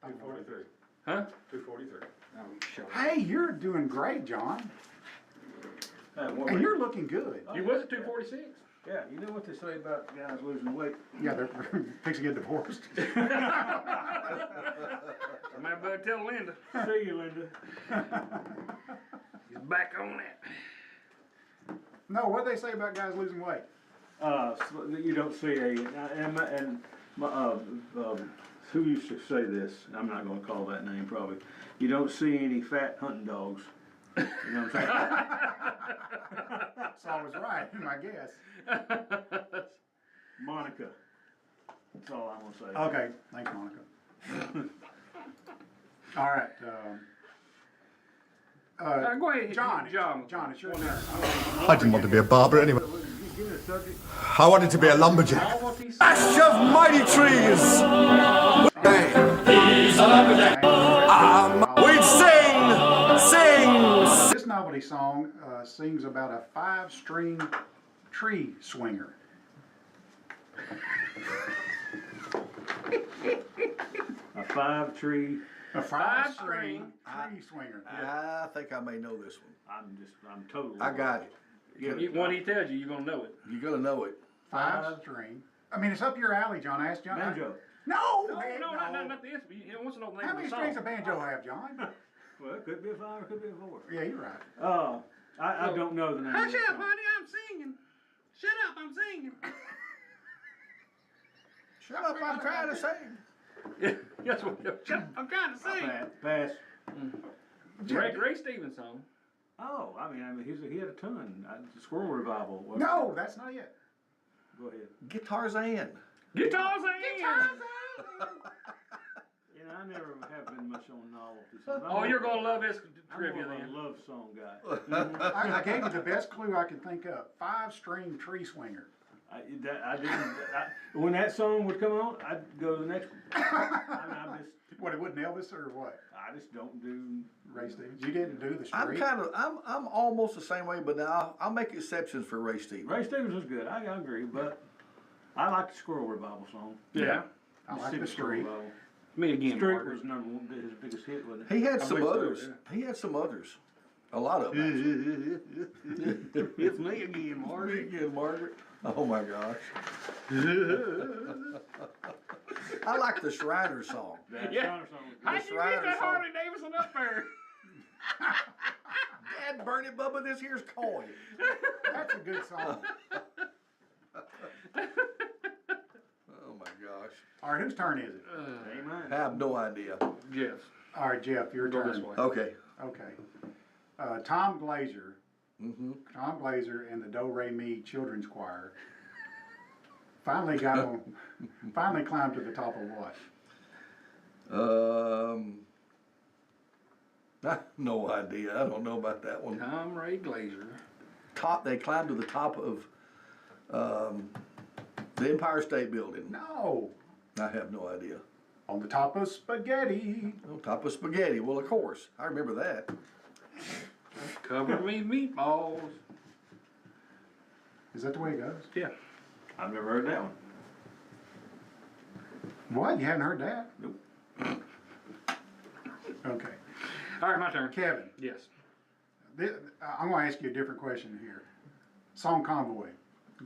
243. Huh? 243. Oh, sure. Hey, you're doing great, John. And you're looking good. You was at 246? Yeah, you know what they say about guys losing weight? Yeah, they're fixing to get divorced. My buddy tell Linda. See you, Linda. He's back on that. No, what they say about guys losing weight? You don't see who used to say this? I'm not gonna call that name probably. You don't see any fat hunting dogs. You know what I'm saying? So I was right, I guess. Monica. That's all I'm gonna say. Okay, thanks, Monica. All right. Go ahead, John, John, it's your turn. I didn't want to be a barber anyway. Give me a subject. I wanted to be a lumberjack. Novelty Ash of mighty trees! We'd sing! This novelty song sings about a 5-string tree swinger. A 5-tree. A 5-string Five-string. tree swinger. I think I may know this one. I'm totally. I got it. When he tells you, you're gonna know it. You're gonna know it. 5-string. I mean, it's up your alley, John. Ask John. Banjo. No, No, man, no, no. not this. He wants to know the name How of many the strings song. a banjo have, John? Well, it could be a 5 or it could be a 4. Yeah, you're right. I don't know the name. of Hush that up, song. honey, I'm singing. Shut up, I'm singing. Shut up, I'm trying to sing. That's what. Shut up, I'm trying to sing. Pass. Ray Stevens song. Oh, I mean, he had a ton. Squirrel Revival. No, that's not it. Go ahead. Guitars and. Guitars and. You know, I never have been much on novelty songs. Oh, you're gonna love this I'm trivia more of then. a love song guy. I gave you the best clue I could think of. 5-string tree swinger. When that song would come on, I'd go to the next one. What, it wasn't Elvis or what? I just don't do. Ray Stevens. You didn't do the I'm street. I'm almost the same way, but now I'll make exceptions for Ray Stevens. Ray Stevens was good. I agree, but I like the Squirrel Revival song. Yeah. I like the Squirrel street. Revival. Me again, Street Margaret. was number one, his biggest hit, wasn't it? He had I some believe so, others. He had some others. A lot of them. It's me again, Margaret. Again, Margaret. Oh my gosh. I like the Shriner song. That Yeah. Shriner song was good. How'd you get Shriner that song. Harley Davidson up there? Dad, burn it, Bubba, this here's coin. That's a good song. Oh my gosh. All right, whose turn is it? Amen. I have no idea. Yes. All right, Jeff, your Go turn. this way. Okay. Okay. Tom Glazer. Tom Glazer and the Do Re Mi Children's Choir finally climbed to the top of what? No idea. I don't know about that one. Tom Ray Glazer. They climbed to the top of the Empire State Building. No. I have no idea. On the top of spaghetti. On top of spaghetti. Well, of course. I remember that. Cover me meatballs. Is that the way it goes? Yeah. I've never heard that one. What? You haven't heard that? Nope. Okay. All right, my turn. Kevin, Yes. I'm going to ask you a different question here. Song Convoy,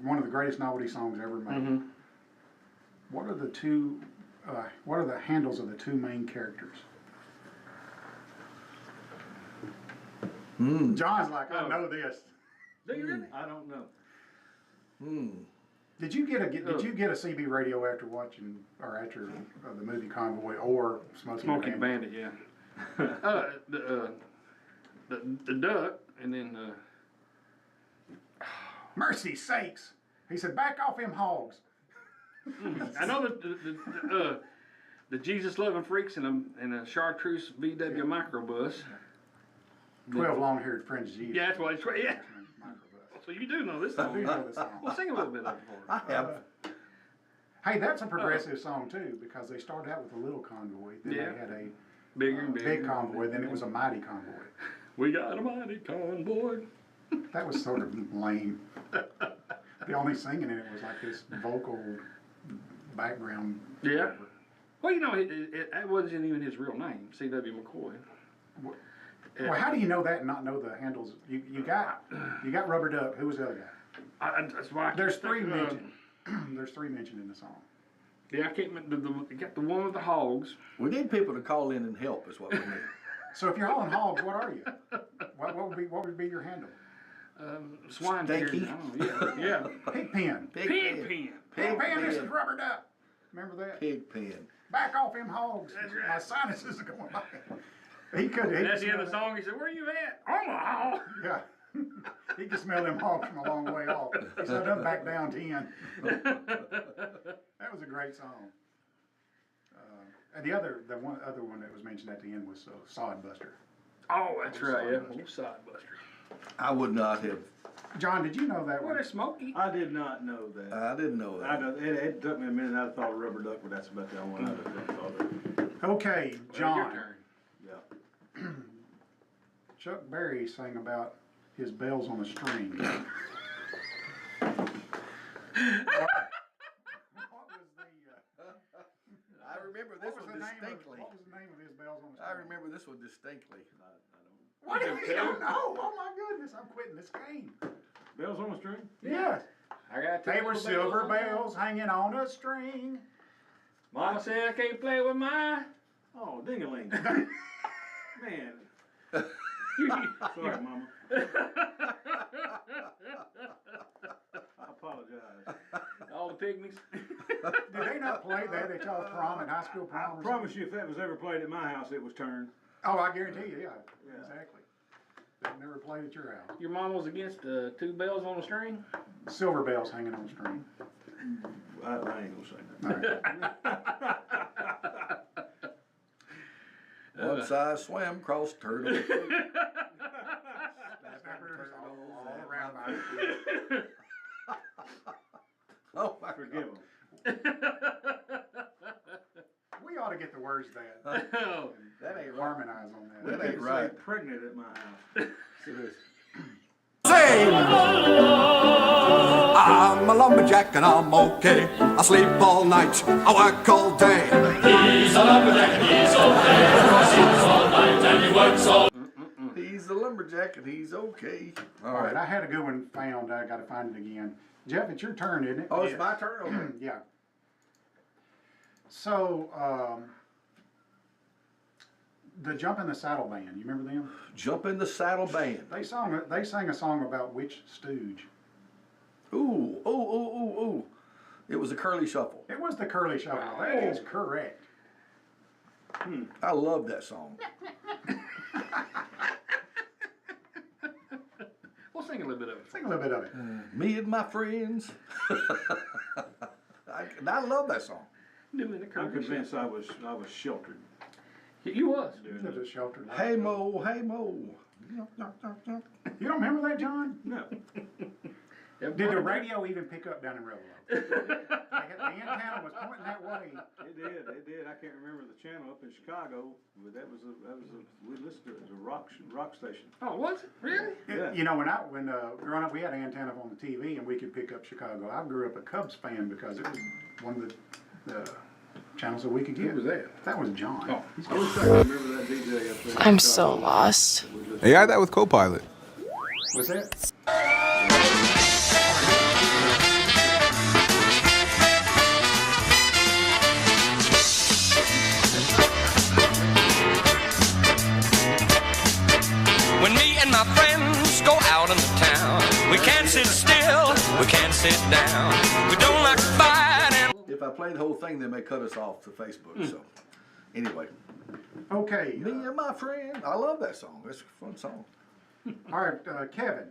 one of the greatest novelty songs ever made. What are the two? What are the handles of the two main characters? John's like, I know this. Do you really? I don't know. Did you get a CB radio after watching or after the movie Convoy or Smokey the Bandit, yeah. The duck, and then Mercy sakes! He said, "Back off him hogs." I know that the Jesus loving freaks in a chartreuse VW microbus. 12 long-haired French Jesus. Yeah, that's what it's. Yeah. Microbus. So you do know this I song. do know this song. Well, sing a little bit of it for us. I have. Hey, that's a progressive song too, because they started out with a little convoy, then Yeah. they had a Bigger and bigger. big convoy, then it was a mighty convoy. We got a mighty convoy. That was sort of lame. The only singing in it was like this vocal background. Yeah. Well, you know, that wasn't even his real name, C.W. McCoy. Well, how do you know that and not know the handles? You got Rubber Duck. Who was the other guy? That's why I There's can't three think of, mentioned. There's three mentioned in the song. Yeah, I can't remember. You got the one with the hogs. We need people to call in and help is what we need. So if you're hauling hogs, what are you? What would be your handle? Swine Stanky. beard. I don't know. Yeah. Pig pen. Pig pen. Pig pen. This is pen. Rubber Duck. Remember that? Pig pen. Back off him hogs. That's right. My sinuses are going by. He could. That's the end of the song. He said, "Where you at?" Omaha. Yeah. He could smell them hogs from a long way off. He said, "I'm back down 10." That was a great song. And the other one that was mentioned at the end was Sodbuster. Oh, that's right. Yeah. Little Sidebuster. I would not have. John, did you know that What one? a Smokey. I did not know that. I didn't know I that. know, it took me a minute. I thought Rubber Duck, but that's about the only one I thought of. Okay, Well, John. your turn. Yeah. Chuck Berry sang about his bells on a string. I remember this one distinctly. What was the name of his bells on a string? I remember this one distinctly. What do you don't know? Oh my goodness, I'm quitting this game. Bells on a string? Yes. I got two They were little silver on there. bells hanging on a string. Mama said I can't play with mine. Oh, ding-a-ling. Man. Sorry, Mama. I apologize. All the pygmies. Did they not play that at y'all's prom at high school prom? I promise you, if that was ever played at my house, it was turned. Oh, I guarantee you, yeah. Exactly. They never played at your house. Your mom was against two bells on a string? Silver bells hanging on a string. I ain't gonna say that. Once I swam across turtle. Snappers all around my Oh my Forgive God. them. We ought to get the words to that. Oh. That ain't right. Harmonize on that. That ain't right. Pregnant at my house. Sing! I'm a lumberjack and I'm okay. I sleep all night, I work all day. He's a lumberjack and he's okay. He sleeps all night and he works all. He's the lumberjack and he's okay. All right, I had a good one found. I got to find it again. Jeff, it's your turn, isn't it? Oh, it's my turn? Okay. Yeah. So, The Jump in the Saddle Band, you remember them? Jump in the Saddle Band. They sang a song about which stooge? Ooh, ooh, ooh, ooh, ooh. It was the Curly Shuffle. It was the Curly Shuffle. That is correct. I love that song. We'll sing a little bit of it. Sing a little bit of it. Me and my friends. I love that song. Doing the I'm curly convinced I was sheltered. You was. You lived a sheltered life. Hey Mo, hey Mo. You don't remember that, John? No. Did the radio even pick up down in Revelo? The antenna was pointing that way. It did. I can't remember the channel up in Chicago, but that was we listened to it as a rock station. Oh, was it? Really? Yeah. You know, when growing up, we had an antenna on the TV and we could pick up Chicago. I grew up a Cubs fan because it was one of the channels that we could get. Who was that? That was John. Oh. I wish I could remember that DJ up there. in I'm so Chicago. lost. AI that with Copilot. Was that? When me and my friends go out into town, we can't sit still, we can't sit down. We don't like to fight and If I play the whole thing, they may cut us off to Facebook. So, anyway, Okay. me and my friend. I love that song. It's a fun song. All right, Kevin,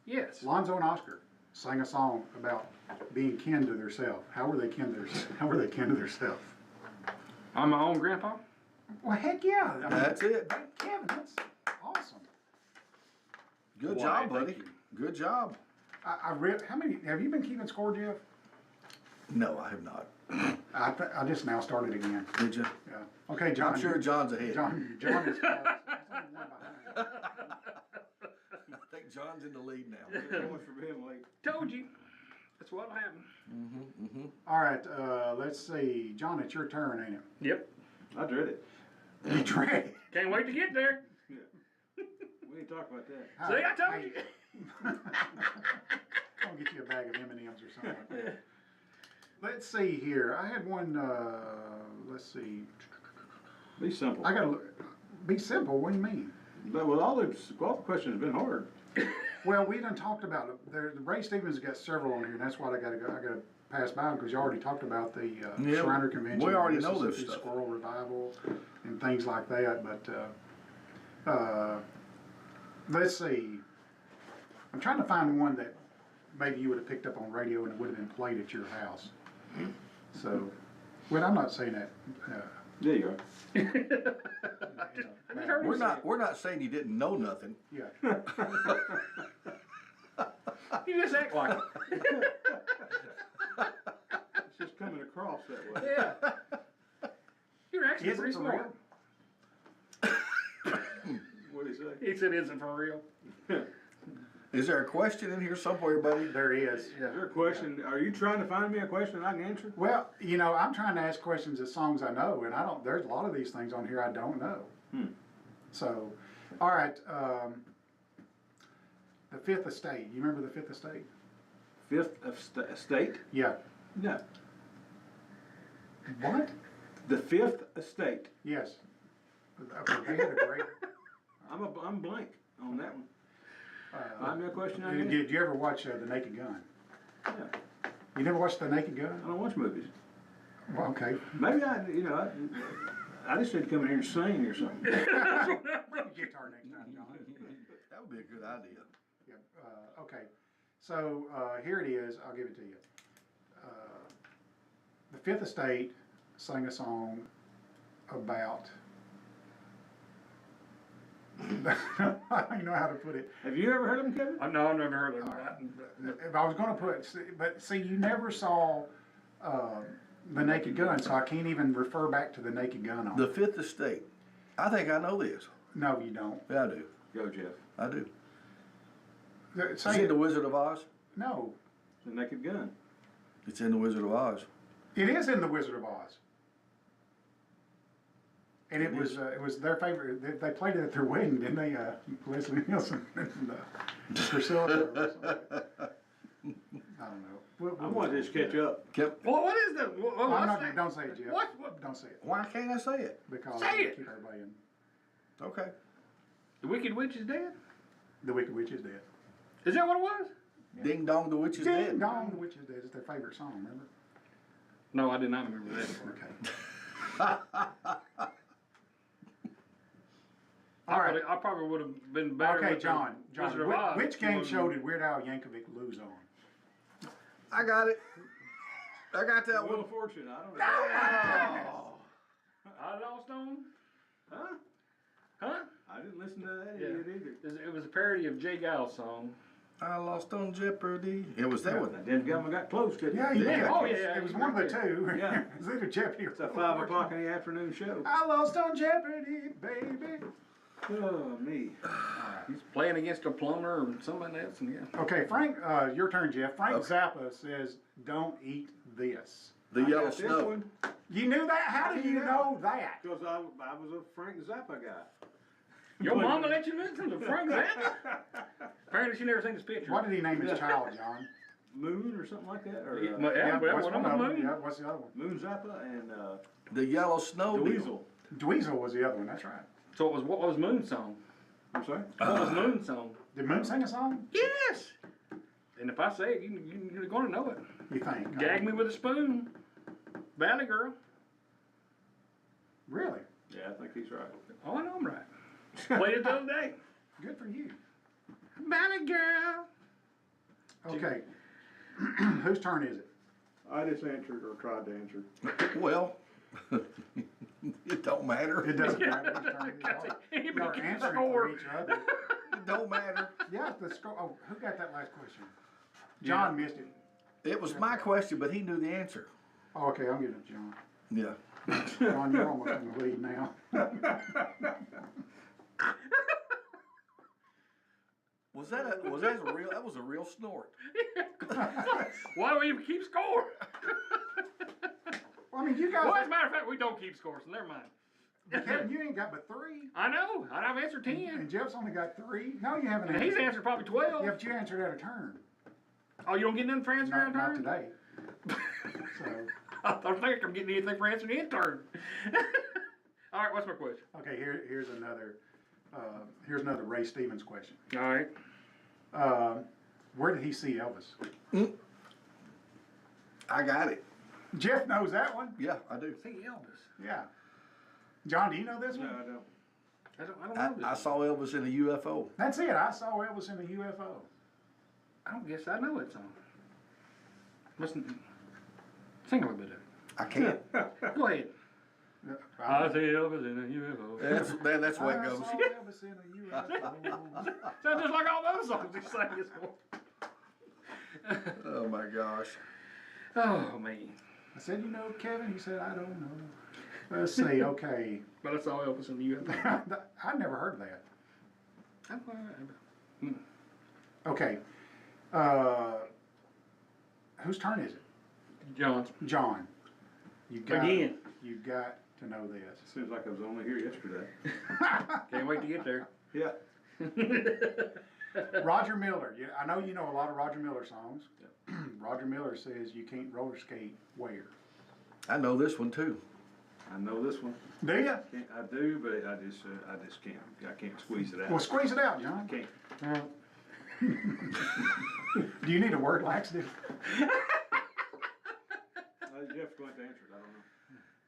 Yes. Lonzo and Oscar sang a song about being kin to theirself. How were they kin to theirself? I'm my own grandpa. Well, heck yeah. I mean, That's it. Kevin, that's awesome. Good Why, job, thank buddy. you. Good job. I read. How many have you been keeping score, Jeff? No, I have not. I just now started again. Did you? Yeah. Okay, John. I'm sure John's ahead. John is. He's only one behind. I think John's in the lead now. So much for being late. Told you. That's what'll happen. All right. Let's see, John. It's your turn, ain't it? Yep. I dread it. You tried. Can't wait to get there. We ain't talk about that. See, I told you. I'll get you a bag of M&Ms or something like that. Let's see here. I had one. Let's see. Be simple. I gotta be simple. What do you mean? But with all the questions have been hard. Well, we done talked about it. Ray Stevens has got several on here, and that's why I gotta pass by them because you already talked about the Yeah, Shriner Convention. we already know this Mississippi stuff. Squirrel Revival and things like that. But let's see. I'm trying to find one that maybe you would have picked up on radio and it would have been played at your house. So, well, I'm not saying that. There you go. We're not saying you didn't know nothing. Yeah. You just act like it. It's just coming across that way. Yeah. You're actually Is it pretty for smart. What do you say? He said, "Is it for real?" Is there a question in here somewhere, buddy? There is. Is there a question? Are you trying to find me a question I can answer? Well, you know, I'm trying to ask questions of songs I know, and there's a lot of these things on here I don't know. So, all right, the Fifth Estate. You remember the Fifth Estate? Fifth Estate? Yeah. No. What? The Fifth Estate. Yes. They had a great. I'm blank on that one. Find me a question I can Did you ever watch The Naked Gun? Yeah. You never watched The Naked Gun? I don't watch movies. Well, okay. Maybe I just need to come in here and sing or something. Bring a guitar next time, John. That would be a good idea. Yeah. Okay. So here it is. I'll give it to you. The Fifth Estate sang a song about. I don't know how to put it. Have you ever heard of them, Kevin? No, I've never heard of that. If I was going to but see, you never saw The Naked Gun, so I can't even refer back to The Naked Gun on The it. Fifth Estate. I think I know this. No, you don't. Yeah, I do. Go, Jeff. I do. Say Is it it. The Wizard of Oz? No, The Naked Gun. It's in The Wizard of Oz. it is in The Wizard of Oz. And it was their favorite. They played it at their wedding, didn't they? Leslie Nielsen and Priscilla. Or something. I don't know. I want to just catch up. Well, what is the? I'm not. Don't say it, Jeff. What? Don't say it Why can't I say it? because Say it. keep everybody in. Okay. The Wicked Witch is dead? The Wicked Witch is dead. Is that what it was? Ding dong, the witch is Ding dead. Dong, the Witch is dead. It's their favorite song, remember? No, I did not remember that. Okay. All right. I probably would have been better. Okay, with John. the Wizard of John, Oz. which game show did Weird Al Yankovic lose on? I got it. I got that Wheel one. of Fortune, I don't know. Oh. I lost on? Huh? Huh? I didn't listen to that Yeah. idiot either. It was a parody of Jay Giles' song. I lost on Jeopardy. It was that That one. damn government got close, didn't Yeah, it? you Yeah. did. Oh, yeah, It was you one of the right two. Yeah. It was either Jeopardy or It's a 5 o'clock in the afternoon show. I lost on Jeopardy, baby. Oh, me. He's playing against a plumber or somebody else. And yeah. Okay, Frank, your turn, Jeff. Frank Okay. Zappa says, "Don't eat this." The I yellow got this snow. one You knew that? How do you know that? because I was a Frank Zappa guy. Your mama let you listen to Frank Zappa? Apparently she never seen his picture. What did he name his child, John? Moon or something like that, or Yeah, well, what's one one of of them. them? Yeah, what's the other one? Moon Zappa and The yellow snow. the Weasel. Dweezil was the other one. That's right. So it was, what was Moon's song? I'm sorry. What was Moon's song? Did Moon sing a song? Yes! And if I say it, you're going to know it. You think? Gag me with a spoon. Valley Girl. Really? Yeah, I think he's right. Oh, I know I'm right. Played it the other day. Good for you. Valley Girl. Okay. Whose turn is it? I just answered or tried to answer. Well, it don't matter. It doesn't matter which turn it is. Anybody You're can answering score. for each other. It don't matter. Yeah, the score. Oh, who got that last question? John missed it. It was my question, but he knew the answer. Oh, okay, I'm getting it, John. Yeah. John, you're almost in the lead now. Was that a real? That was a real snort. Why do we even keep score? Well, I mean, you guys. Well, as a matter of fact, we don't keep score, so never mind. Kevin, you ain't got but 3. I know. I've answered 10. And Jeff's only got 3. No, you haven't And he's answered probably 12. Yeah, but you answered out of turn. Oh, you don't get nothing for answering Not in turn? today. So, I don't think I'm getting anything for answering in turn. All right, what's my question? okay, here's another Ray Stevens question. All right. Where did he see Elvis? I got it. Jeff knows that one. Yeah, I do. See Elvis. Yeah. John, do you know this No, one? I don't. I don't know this. I saw Elvis in a UFO. That's it. I saw Elvis in a UFO. I don't guess I know that song. Listen, sing a little bit of it. I can't. Go ahead. I see Elvis in a UFO. That's the way it goes. I saw Elvis in a UFO. Sounds just like all those songs he sang this morning. Oh my gosh. Oh, man. I said, you know, Kevin? He said, I don't know. Let's see, okay. But I saw Elvis in the UFO. I never heard of that. Okay. Whose turn is it? John's. John. You got Again. You got to know this. Seems like I was only here yesterday. Can't wait to get there. Yeah. Roger Miller. I know you know a lot of Roger Miller songs. Roger Miller says you can't roller skate where? I know this one too. I know this one. Do you? I do, but I just can't. I can't squeeze it out. Well, squeeze it out, John. Can't. Do you need a word laxative? Jeff's going to answer it.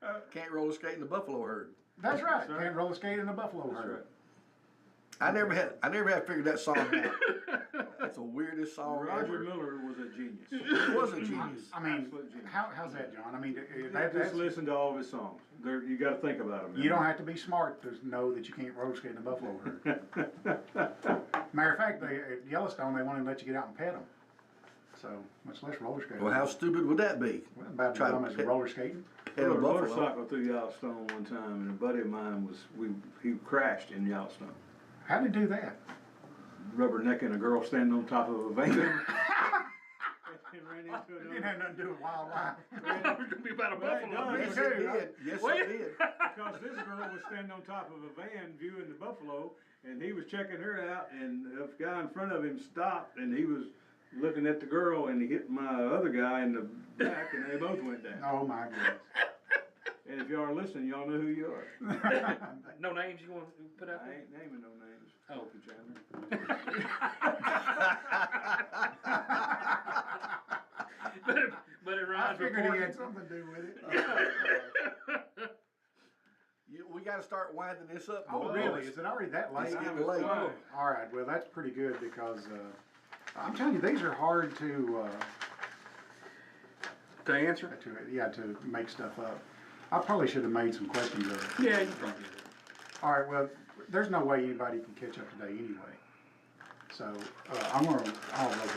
I don't know. Can't roller skate in the buffalo herd. That's right. That's right. Can't roller skate in the buffalo That's herd. right. I never had figured that song out. That's the weirdest song Roger ever. Miller was a genius. He was a genius. I mean, Absolute genius. how's that, John? I mean, Just that's, listen to all of his songs. You got to think about them. you don't have to be smart to know that you can't roller skate in the buffalo herd. Matter of fact, at Yellowstone, they won't even let you get out and pet them. So, much less roller skating. Well, how stupid would that be? Well, about Try as to dumb as pet- roller skating. Pet a rode a buffalo. motorcycle through Yellowstone one time, and a buddy of mine he crashed in Yellowstone. How'd he do that? Rubbernecking a girl standing on top of a van. And ran into It another. didn't have nothing to do with wildlife. I thought it was going to be about a Well, it buffalo. does. Yes, it did. Yes, Well, it did. Because this girl was standing on top of a van viewing the buffalo, and he was checking her out, and a guy in front of him stopped, and he was looking at the girl, and he hit my other guy in the back, and they both went down. Oh my goodness. And if y'all are listening, y'all know who you are. No names you want to put out I there? ain't naming no names. Oh. Smokey Chandler. But it I rhymes with figured he pork. had something to do with it. We gotta start winding this up. Oh, boys. really? Is it already that late? It's getting late. Oh. All right, well, that's pretty good because, I'm telling you, these are hard to answer? to make stuff up. I probably should have made some questions of it. Yeah, you probably did. All right, well, there's no way anybody can catch up today anyway. So, I'll roll the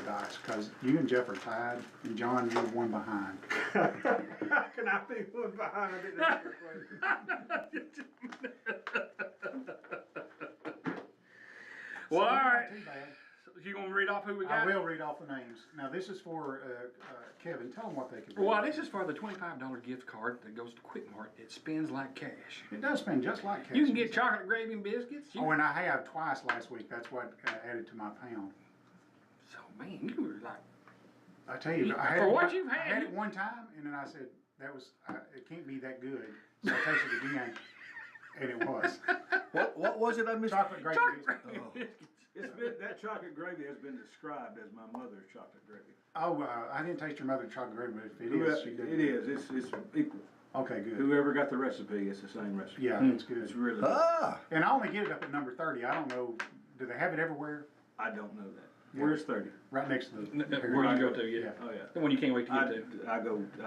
dice, because you and Jeff are tied, and John, you're one behind. How can I be one behind? I didn't answer your question. Well, all right. Not too bad. So you gonna read off who we I got? will read off the names. Now, this is for Kevin. Tell them what they can do. Well, this is for the $25 gift card that goes to Quik Mart. It spins like cash. It does spend just like cash. You can get chocolate gravy and biscuits. Oh, and I have twice last week. That's what added to my pound. So, man, you were like, I tell you, I had For it what one- you've I had, had you- it one time, and then I said it can't be that good. So I tasted it again, and it was What was it I missed? chocolate gravy. chocolate biscuit. gravy and biscuits. That chocolate gravy has been described as my mother's chocolate gravy. Oh, I didn't taste your mother's chocolate gravy, but if it is, she did. It is, it's equal. Okay, good. Whoever got the recipe, it's the same recipe. Yeah, it's It's good. really good. Ah, And I only get it up at number 30. I don't know. Do they have it everywhere? I don't know that. Where's 30? Right next to the. Where you go to, yeah. Oh, yeah. The one you can't wait to get to. I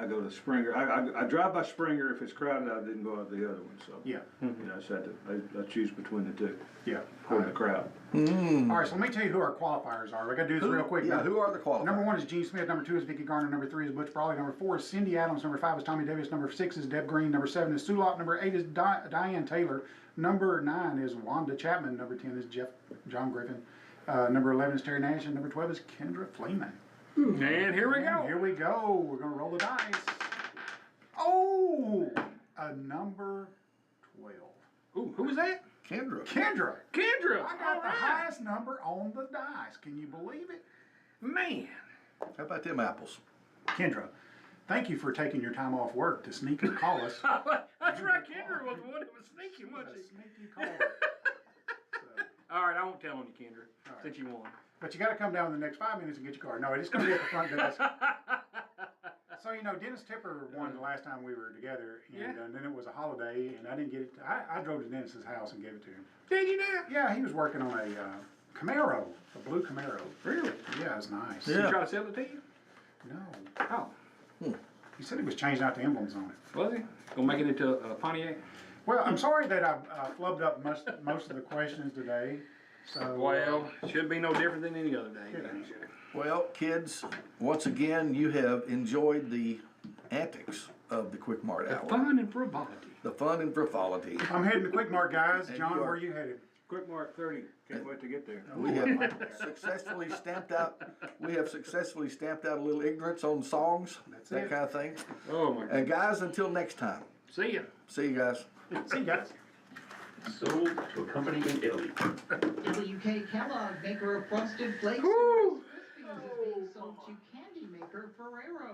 go to Springer. I drive by Springer. If it's crowded, I didn't go out the other one, so. Yeah, You know, I just had to, I choose between the two, yeah. for the crowd. All right, so let me tell you who our qualifiers are. We got to do this real quick. Yeah, Now, who are the qualifiers? Number 1 is Gene Smith. Number 2 is Vicky Garner. Number 3 is Butch Brawley. Number 4 is Cindy Adams. Number 5 is Tommy Davis. Number 6 is Deb Green. Number 7 is Sue Lott. Number 8 is Diane Taylor. Number 9 is Wanda Chapman. Number 10 is John Griffin. Number 11 is Terry Nash. And number 12 is Kendra Fleeman. And here we And go. here we go. We're going to roll the dice. Oh, a number 12. Ooh, who was that? Kendra. Kendra. Kendra. I got All the right. highest number on the dice. Can you believe it? Man. How about them apples? Kendra, thank you for taking your time off work to sneak and call us. That's right, Kendra was the one that was sneaking, A wasn't she? sneaky caller. So, All right, I won't tell on you, Kendra, right. since you won. but you got to come down in the next 5 minutes and get your card. No, it's going to be at the front desk. So, you know, Dennis Tipper won the last time we were together, and Yeah. then it was a holiday, and I didn't get it. I drove to Dennis's house and gave it to him. Did you now? Yeah, he was working on a Camaro, a blue Camaro. Really? Yeah, it was nice. Did you try to sell it to you? No. Oh, He said he was changing out the emblems on it. was he? Gonna make it into a Pontiac? Well, I'm sorry that I flubbed up most of the questions today. So, Well, should be no different than any other day. Good. Well, kids, once again, you have enjoyed the antics of the Quik Mart The Hour. fun and frivolity. The fun and frivolity. I'm heading to Quik Mart, guys. And John, you are- where are you headed? Quik Mart 30. Can't wait to get there. We have successfully stamped out a little ignorance on songs, that it. kind of thing. Oh my God. And guys, until next time, See ya. see you guys. See you guys. Sold to a company in Italy. WK Kellogg, maker of Frosted Flakes. Woo!